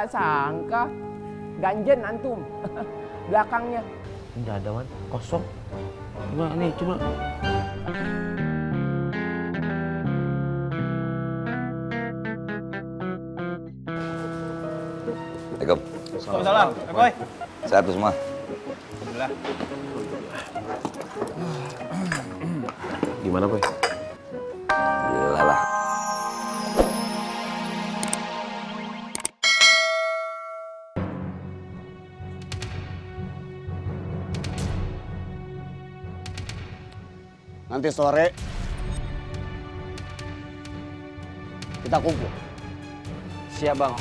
nggak sangka. Ganjen antum. Belakangnya. Nggak ada, Wan. Kosong. Coba nih, coba. Assalamualaikum. Waalaikumsalam. Boy. Sehat tuh semua? Alhamdulillah. Gimana, Boy? Alhamdulillah lah. Nanti sore kita kumpul. Siap, Bang.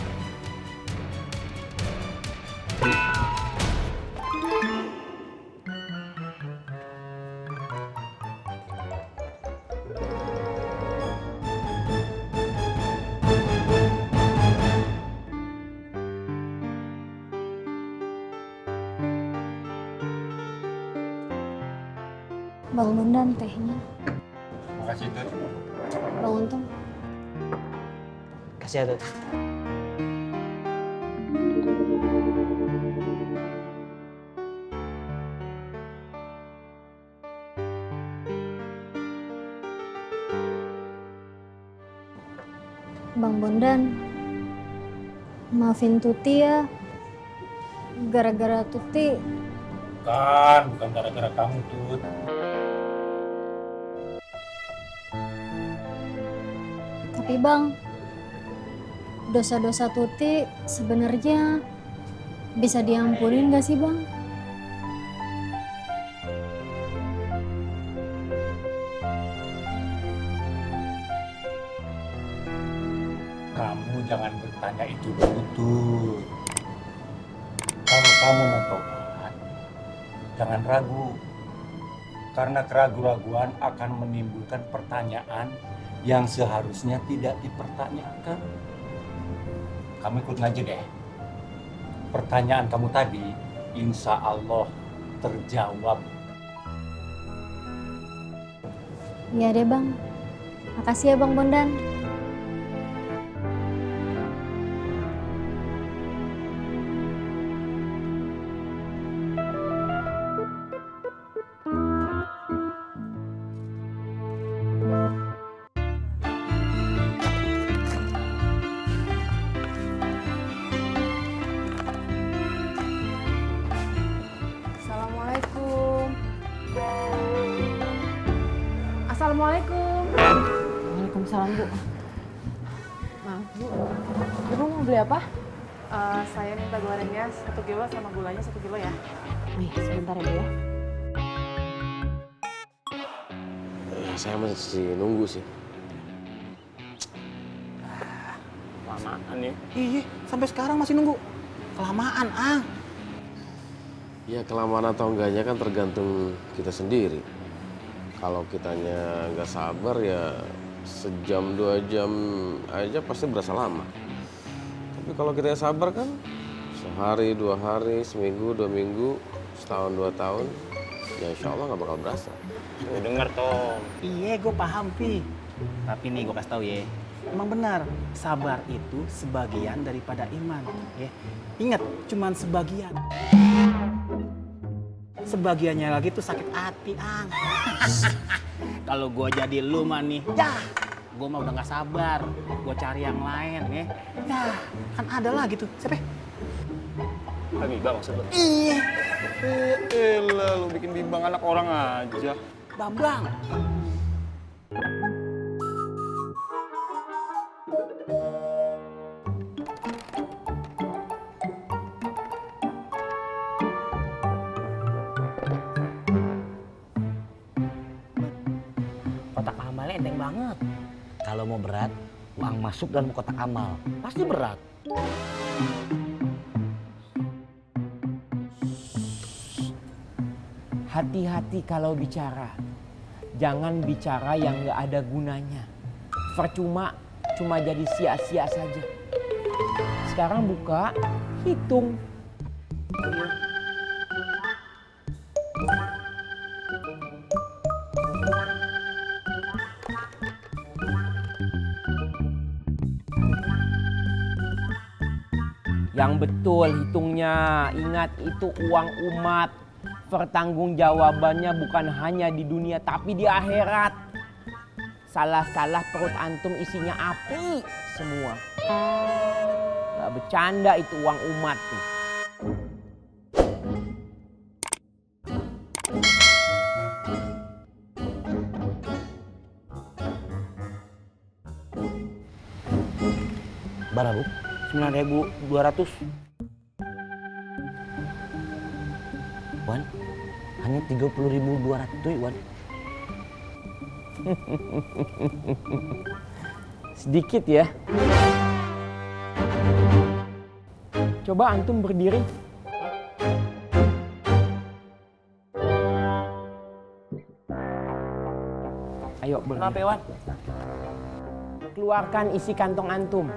Bang Bondan tehnya. Makasih, Tut. Bang Untung. Kasih ya, Tut. Bang Bondan. Maafin Tuti ya. Gara-gara Tuti. Bukan gara-gara kamu, Tut. Tapi Bang, dosa-dosa Tuti sebenarnya bisa diampunin gak sih Bang? Kamu jangan bertanya itu dulu, Tut. Kalau kamu mau tobat, jangan ragu. Karena keraguan-raguan akan menimbulkan pertanyaan yang seharusnya tidak dipertanyakan. Kamu ikut ngaji deh. Pertanyaan kamu tadi, insya Allah terjawab. Iya deh Bang. Makasih ya Bang Bondan. Assalamualaikum. Assalamualaikum. Waalaikumsalam, Bu. Maaf, Bu. Ibu mau beli apa? Saya minta gorengnya 1 kilo sama gulanya 1 kilo ya. Nih, sebentar ya, Bu ya. Saya masih nunggu sih. Kelamaan ya. Iya, sampai sekarang masih nunggu. Kelamaan, Ang. Ya kelamaan atau enggaknya kan tergantung kita sendiri. Kalau kitanya nggak sabar ya sejam 2 jam aja pasti berasa lama. Tapi kalau kita sabar kan sehari, 2 hari, seminggu, 2 minggu, setahun, 2 tahun, ya insya Allah nggak bakal berasa. Gue denger, Tom. Iya, gue paham, Pi. Tapi nih gue kasih tau ya, emang benar, sabar itu sebagian daripada iman. Ya. Ingat, cuman sebagian. Sebagiannya lagi tuh sakit hati, Ang. Kalau gue jadi lu mah nih, ya gue mah udah gak sabar. Gue cari yang lain, ya. Ya, kan ada lagi tuh. Siapa? Bimbang maksud lu? Iya. Elah, lu bikin bimbang anak orang aja. Bambang. Kotak amalnya enteng banget. Kalau mau berat, uang masuk dalam kotak amal. Pasti berat. Hati-hati kalau bicara. Jangan bicara yang nggak ada gunanya. Percuma, cuma jadi sia-sia saja. Sekarang buka, hitung. Yang betul hitungnya. Ingat itu uang umat. Pertanggungjawabannya bukan hanya di dunia tapi di akhirat. Salah-salah perut antum isinya api semua. Gak bercanda itu uang umat tuh. Berapa bu? 9.200. Wan, hanya 30.200 Wan. Sedikit ya. Coba antum berdiri. Ayo berdiri. Kenapa Wan? Keluarkan isi kantong antum.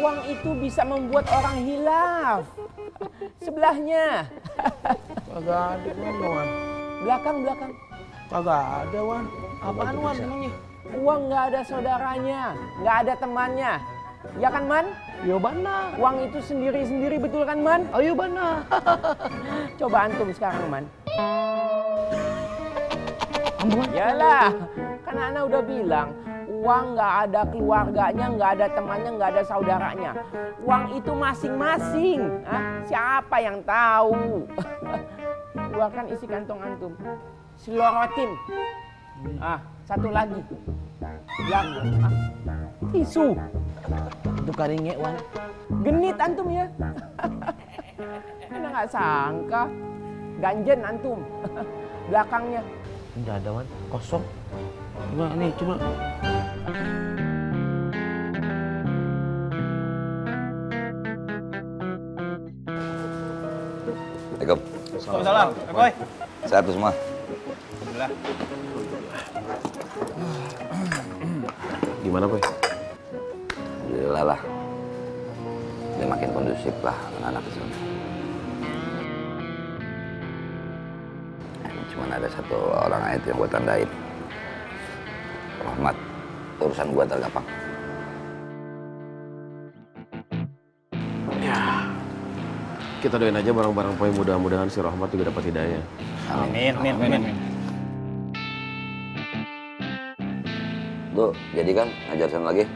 Uang itu bisa membuat orang hilaf. Sebelahnya. Kagak ada Wan. Belakang. Kagak ada Wan. Apaan Wan emangnya? Uang nggak ada saudaranya, nggak ada temannya. Ya kan Man? Yo bana. Uang itu sendiri-sendiri betul kan Man? Ayo bana. Coba antum sekarang Man. Yalah, kan Ana udah bilang. Uang nggak ada keluarganya, nggak ada temannya, nggak ada saudaranya. Uang itu masing-masing. Siapa yang tahu? Keluarkan isi kantong antum. Selorotin. Satu lagi. Belakang. Tisu. Itu karingnya Wan. Genit antum ya. Anda nggak sangka. Ganjen antum. Belakangnya. Enggak ada Wan, kosong. Coba nih, coba. Assalamualaikum. Waalaikumsalam. Boy. Sehat tuh semua? Alhamdulillah. Gimana, Boy? Alhamdulillah lah. Ini makin kondusif lah anak-anak di sini. Cuman ada satu orang aja yang gue tandain. Rahmat, urusan gue tergampang. Ya, kita doain aja bareng-bareng Boy, mudah-mudahan si Rahmat juga dapat hidayah. Amin. Lu jadi kan ngajar sana lagi?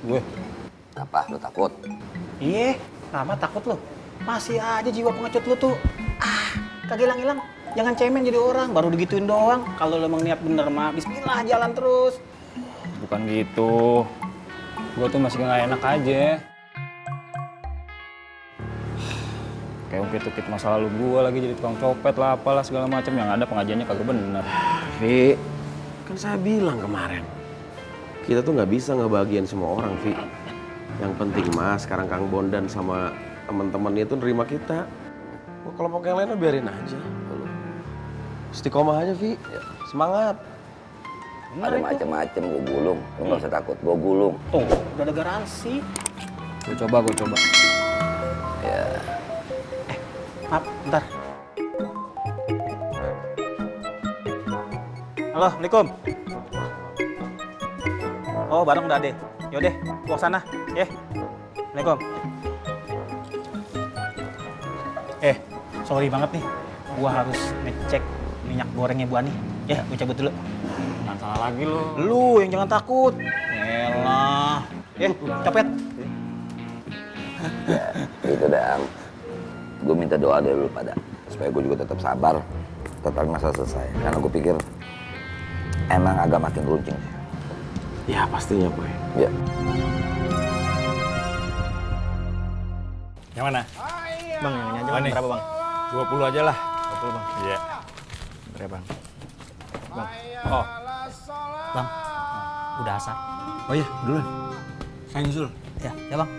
Gue. Apa? Lu takut? Iya, Rahmat takut lo. Masih aja jiwa pengecut lu tuh. Kagak hilang-hilang. Jangan cemen jadi orang, baru digituin doang. Kalau lo emang niat bener mah, bismillah jalan terus. Bukan gitu. Gue tuh masih nggak enak aja. Kayak ungkit-ungkit masa lalu gue lagi jadi tukang copet lah, apalah segala macam. Yang ada pengajiannya kagak bener. Vi, kan saya bilang kemarin, kita tuh nggak bisa ngebahagiain semua orang, Vi. Yang penting mas, sekarang Kang Bondan sama teman-teman itu nerima kita. Kelompok yang lainnya biarin aja. Istiqomah aja, Vi. Ya, semangat. Ada macam-macam gue gulung. Lu nggak usah takut, gue gulung. Tuh, udah ada garansi. Gue coba. Ya. Maaf, bentar. Halo, Assalamualaikum. Oh, barang udah ada. Yaudah, gua kesana. Assalamualaikum. Sorry banget nih. Gua harus ngecek minyak gorengnya Bu Ani. Ya, gua cabut dulu. Jangan salah lagi lo. Lu yang jangan takut. Elah. Copet. Ya, itu dah. Gue minta doa dari lu pada supaya gue juga tetap sabar, tetap masalah selesai. Karena gue pikir emang agak makin runcing. Ya pastinya, Boy. Ya. Yang mana? Bang, yang ini aja bang. Berapa bang? 20 aja lah. 20 bang. Iya. Berapa bang? Bang. Oh. Bang. Udah asar. Oh iya, duluan. Saya nyusul. Ya bang.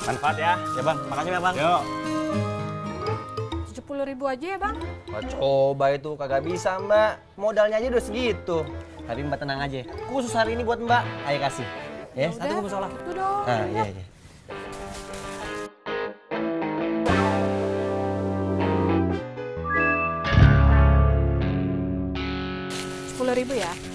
Manfaat ya. Ya bang, makasih ya bang. Yuk. 70.000 aja ya bang? Coba itu kagak bisa mbak, modalnya aja udah segitu. Tapi mbak tenang aja, khusus hari ini buat mbak, ayo kasih. Ya, satu ke musola. Itu dong. Nah, iya. 20.000 ya.